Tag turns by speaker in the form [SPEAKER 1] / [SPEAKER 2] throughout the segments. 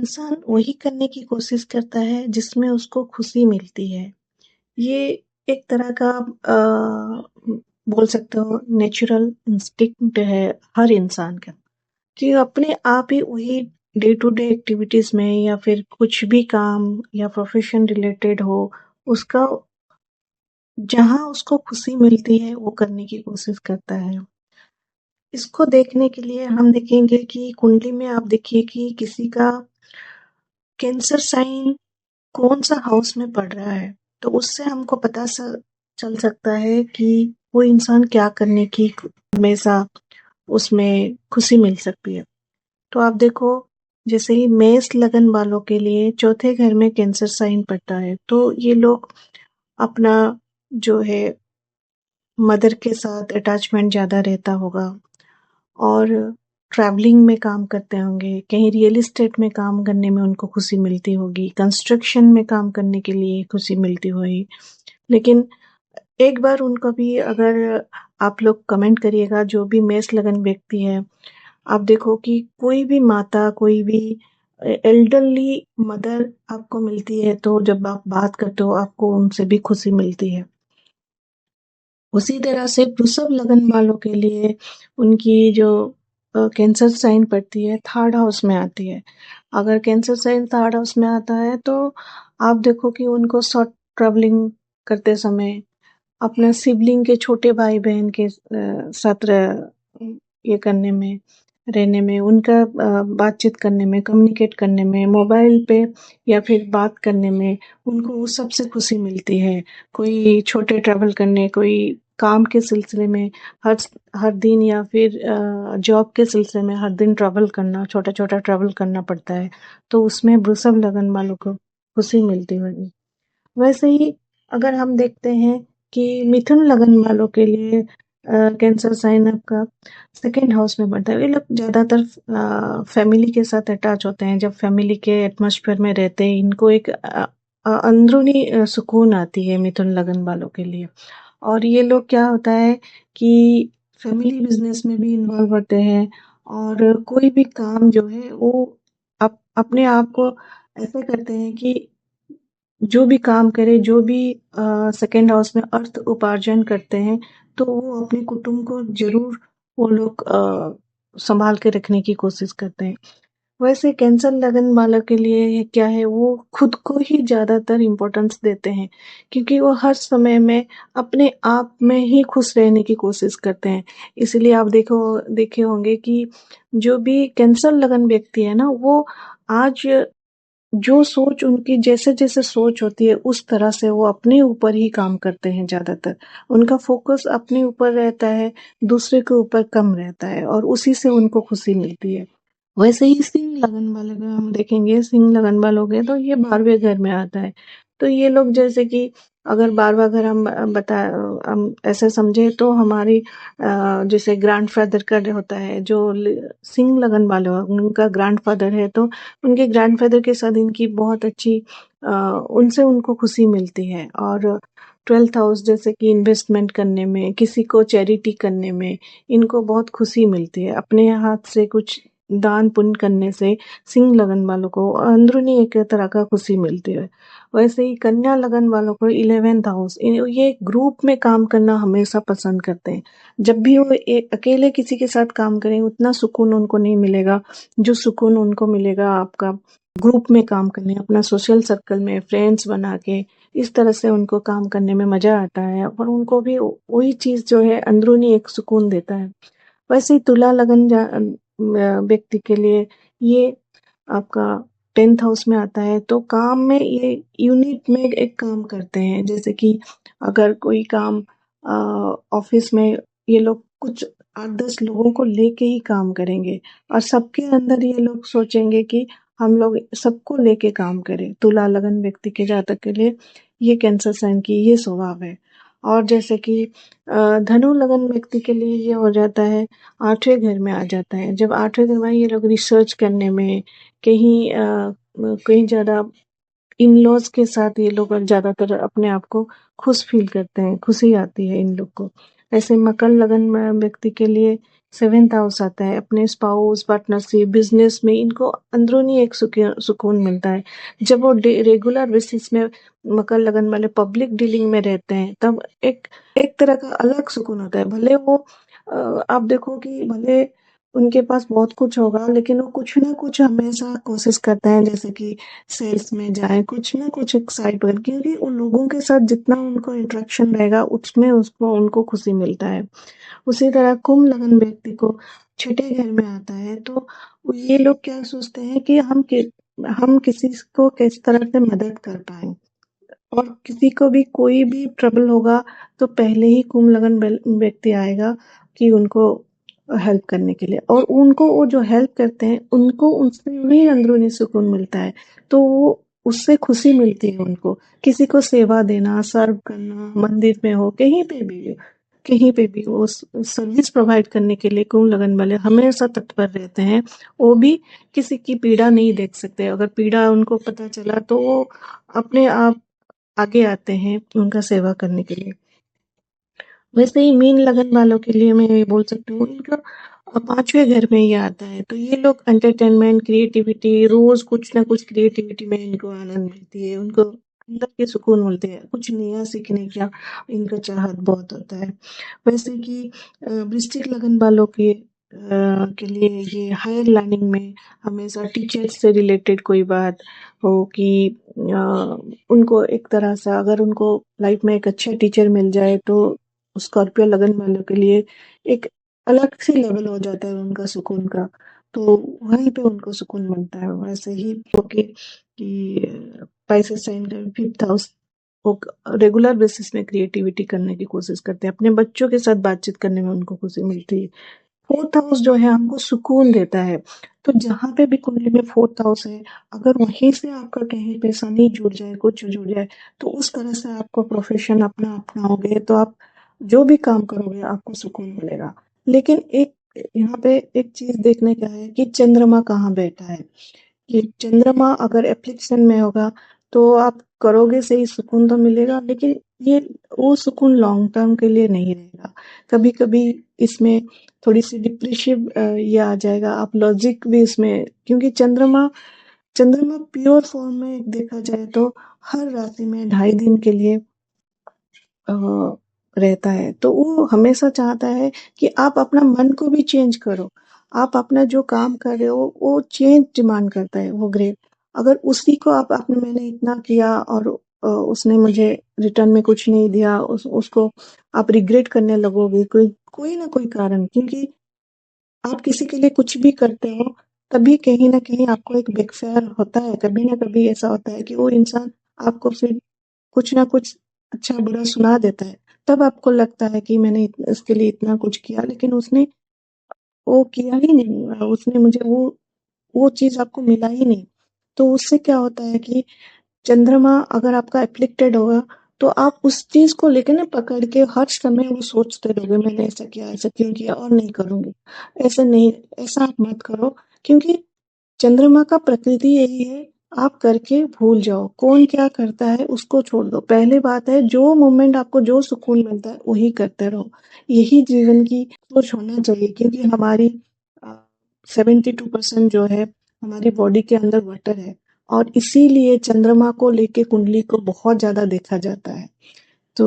[SPEAKER 1] इंसान वही करने की कोशिश करता है जिसमें उसको खुशी मिलती है। ये एक तरह का बोल सकते हो नेचुरल इंस्टिंक्ट है हर इंसान का, कि अपने आप ही वही डे टू डे एक्टिविटीज में या फिर कुछ भी काम या प्रोफेशन रिलेटेड हो, उसका जहाँ उसको खुशी मिलती है वो करने की कोशिश करता है। इसको देखने के लिए हम देखेंगे कि कुंडली में आप देखिए कि किसी का कैंसर साइन कौन सा हाउस में पड़ रहा है, तो उससे हमको चल सकता है कि वो इंसान क्या करने की हमेशा उसमें खुशी मिल सकती है। तो आप देखो, जैसे ही मेष लगन वालों के लिए चौथे घर में कैंसर साइन पड़ता है, तो ये लोग अपना जो है मदर के साथ अटैचमेंट ज्यादा रहता होगा, और ट्रैवलिंग में काम करते होंगे, कहीं रियल एस्टेट में काम करने में उनको खुशी मिलती होगी, कंस्ट्रक्शन में काम करने के लिए खुशी मिलती होगी। लेकिन एक बार उनको भी अगर आप लोग कमेंट करिएगा, जो भी मेष लगन व्यक्ति है, आप देखो कि कोई भी माता, कोई भी एल्डरली मदर आपको मिलती है, तो जब आप बात करते हो आपको उनसे भी खुशी मिलती है। उसी तरह से वृषभ लगन वालों के लिए उनकी जो कैंसर साइन पड़ती है थर्ड हाउस में आती है। अगर कैंसर साइन थर्ड हाउस में आता है, तो आप देखो कि उनको शॉर्ट ट्रेवलिंग करते समय अपने सिबलिंग के छोटे भाई बहन के साथ ये करने में, रहने में, उनका बातचीत करने में, कम्युनिकेट करने में, मोबाइल पे या फिर बात करने में उनको उस सबसे खुशी मिलती है। कोई छोटे ट्रैवल करने, कोई काम के सिलसिले में हर हर दिन, या फिर जॉब के सिलसिले में हर दिन ट्रैवल करना, छोटा छोटा ट्रैवल करना पड़ता है, तो उसमें वृषभ लगन वालों को खुशी मिलती होगी। वैसे ही अगर हम देखते हैं कि मिथुन लगन वालों के लिए कैंसर साइन आपका सेकंड हाउस में बनता है। ये लोग ज्यादातर फैमिली के साथ अटैच होते हैं, जब फैमिली के एटमॉस्फेयर में रहते हैं इनको एक अंदरूनी सुकून आती है मिथुन लगन वालों के लिए। और ये लोग क्या होता है कि फैमिली बिजनेस में भी इन्वॉल्व होते हैं, और कोई भी काम जो है वो अपने आप को ऐसे करते हैं कि जो भी काम करे, जो भी सेकंड हाउस में अर्थ उपार्जन करते हैं, तो वो अपने कुटुंब को जरूर वो लोग संभाल के रखने की कोशिश करते हैं। वैसे कैंसर लगन वालों के लिए क्या है, वो खुद को ही ज्यादातर इम्पोर्टेंस देते हैं, क्योंकि वो हर समय में अपने आप में ही खुश रहने की कोशिश करते हैं। इसलिए आप देखे होंगे कि जो भी कैंसर लगन व्यक्ति है ना, वो आज जो सोच उनकी जैसे जैसे सोच होती है उस तरह से वो अपने ऊपर ही काम करते हैं ज्यादातर। उनका फोकस अपने ऊपर रहता है, दूसरे के ऊपर कम रहता है, और उसी से उनको खुशी मिलती है। वैसे ही सिंह लगन वाले को हम देखेंगे, सिंह लगन वालों के तो ये 12वें घर में आता है। तो ये लोग जैसे कि अगर 12वां घर हम ऐसे समझे, तो हमारी जैसे ग्रैंडफादर का जो होता है, जो सिंह लगन वाले उनका ग्रैंडफादर है, तो उनके ग्रैंडफादर के साथ इनकी बहुत अच्छी उनसे उनको खुशी मिलती है। और 12th हाउस जैसे कि इन्वेस्टमेंट करने में, किसी को चैरिटी करने में इनको बहुत खुशी मिलती है। अपने हाथ से कुछ दान पुण्य करने से सिंह लगन वालों को अंदरूनी एक तरह का खुशी मिलती है। वैसे ही कन्या लगन वालों को 11th हाउस, ये ग्रुप में काम करना हमेशा पसंद करते हैं। जब भी वो अकेले किसी के साथ काम करें उतना सुकून उनको नहीं मिलेगा, जो सुकून उनको मिलेगा आपका ग्रुप में काम करने, अपना सोशल सर्कल में फ्रेंड्स बना के, इस तरह से उनको काम करने में मजा आता है, और उनको भी वही चीज जो है अंदरूनी एक सुकून देता है। वैसे ही तुला लगन व्यक्ति के लिए ये आपका 10th हाउस में आता है, तो काम में ये यूनिट में एक काम करते हैं। जैसे कि अगर कोई काम ऑफिस में, ये लोग कुछ 8-10 लोगों को लेके ही काम करेंगे, और सबके अंदर ये लोग सोचेंगे कि हम लोग सबको लेके काम करें। तुला लगन व्यक्ति के जातक के लिए ये कैंसर साइन की ये स्वभाव है। और जैसे कि धनु लगन व्यक्ति के लिए ये हो जाता है, 8वें घर में आ जाता है। जब 8वें घर में ये लोग रिसर्च करने में, कहीं कहीं ज्यादा इन लॉज के साथ ये लोग ज्यादातर अपने आप को खुश फील करते हैं, खुशी आती है इन लोग को। ऐसे मकर लगन में व्यक्ति के लिए 7th हाउस आता है, अपने स्पाउस, पार्टनरशिप, बिजनेस में इनको अंदरूनी एक सुकून मिलता है। जब वो रेगुलर बेसिस में मकर लगन वाले पब्लिक डीलिंग में रहते हैं, तब एक एक तरह का अलग सुकून होता है। भले वो आप देखो कि भले उनके पास बहुत कुछ होगा, लेकिन वो कुछ ना कुछ हमेशा कोशिश करते हैं, जैसे कि सेल्स में जाए, कुछ ना कुछ एक साइड पर, क्योंकि उन लोगों के साथ जितना उनको इंटरेक्शन रहेगा, उसमें उसको उनको खुशी मिलता है। उसी तरह कुंभ लगन व्यक्ति को छठे घर में आता है, तो ये लोग क्या सोचते हैं कि हम किसी को किस तरह से मदद कर पाए, और किसी को भी कोई भी ट्रबल होगा तो पहले ही कुंभ लगन व्यक्ति आएगा कि उनको हेल्प करने के लिए, और उनको वो जो हेल्प करते हैं उनको उनसे भी अंदरूनी सुकून मिलता है। तो वो उससे खुशी मिलती है उनको, किसी को सेवा देना, सर्व करना, मंदिर में हो, कहीं पे भी वो सर्विस प्रोवाइड करने के लिए कुंभ लगन वाले हमेशा तत्पर रहते हैं। वो भी किसी की पीड़ा नहीं देख सकते, अगर पीड़ा उनको पता चला तो वो अपने आप आगे आते हैं उनका सेवा करने के लिए। वैसे ही मीन लगन वालों के लिए मैं ये बोल सकती हूँ, इनका 5वें घर में ये आता है, तो ये लोग एंटरटेनमेंट, क्रिएटिविटी, रोज कुछ ना कुछ क्रिएटिविटी में इनको आनंद मिलती है, उनको अंदर के सुकून मिलते हैं, कुछ नया सीखने का इनका चाहत बहुत होता है। वैसे कि वृश्चिक लगन वालों के लिए ये हायर लर्निंग में हमेशा टीचर से रिलेटेड कोई बात हो कि उनको एक तरह से अगर उनको लाइफ में एक अच्छा टीचर मिल जाए, तो स्कॉर्पियो लगन वालों के लिए एक अलग से लेवल हो जाता है उनका सुकून का, तो वहीं पे उनको सुकून मिलता है। वैसे ही कि पाइसेस साइन का 5th हाउस, वो रेगुलर बेसिस में क्रिएटिविटी करने की कोशिश करते हैं, अपने बच्चों के साथ बातचीत करने में उनको खुशी मिलती है। 4th हाउस जो है हमको सुकून देता है, तो जहाँ पे भी कुंडली में 4th हाउस है, अगर वहीं से आपका कहीं पे शनि जुड़ जाए, कुछ जुड़ जाए, तो उस तरह से आपको प्रोफेशन अपना अपनाओगे, तो आप जो भी काम करोगे आपको सुकून मिलेगा। लेकिन एक यहाँ पे एक चीज देखने का है कि चंद्रमा कहाँ बैठा है, कि चंद्रमा अगर एप्लीकेशन में होगा तो आप करोगे सही, सुकून तो मिलेगा, लेकिन ये वो सुकून लॉन्ग टर्म के लिए नहीं रहेगा। कभी कभी इसमें थोड़ी सी डिप्रेसिव ये आ जाएगा, आप लॉजिक भी इसमें, क्योंकि चंद्रमा चंद्रमा प्योर फॉर्म में देखा जाए तो हर राशि में 2.5 दिन के लिए अ, रहता है, तो वो हमेशा चाहता है कि आप अपना मन को भी चेंज करो, आप अपना जो काम कर रहे हो वो चेंज डिमांड करता है वो ग्रेड। अगर उसी को आपने मैंने इतना किया और उसने मुझे रिटर्न में कुछ नहीं दिया, उसको आप रिग्रेट करने लगोगे, कोई कोई ना कोई कारण, क्योंकि आप किसी के लिए कुछ भी करते हो, तभी कहीं न कहीं आपको एक बैकफायर होता है, कभी ना कभी ऐसा होता है कि वो इंसान आपको फिर कुछ ना कुछ अच्छा-बुरा सुना देता है। तब आपको लगता है कि मैंने इसके लिए इतना कुछ किया, लेकिन उसने वो किया ही नहीं, उसने मुझे वो चीज़ आपको मिला ही नहीं। तो उससे क्या होता है कि चंद्रमा अगर आपका एफ्लिक्टेड होगा, तो आप उस चीज़ को लेके ना पकड़ के हर समय वो सोचते रहोगे, मैंने ऐसा किया, ऐसा क्यों किया और नहीं करूँगी। ऐसा नहीं, ऐसा आप मत करो, क्योंकि चंद्रमा का प्रकृति यही है, आप करके भूल जाओ, कौन क्या करता है उसको छोड़ दो। पहली बात है, जो मोमेंट आपको जो सुकून मिलता है वही करते रहो। यही जीवन की सोच होना चाहिए, क्योंकि हमारी 72% जो है हमारी बॉडी के अंदर वाटर है, और इसीलिए चंद्रमा को लेके कुंडली को बहुत ज्यादा देखा जाता है। तो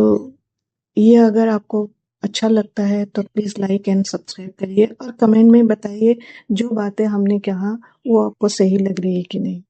[SPEAKER 1] ये अगर आपको अच्छा लगता है तो प्लीज लाइक एंड सब्सक्राइब करिए, और कमेंट में बताइए जो बातें हमने कहा वो आपको सही लग रही है कि नहीं।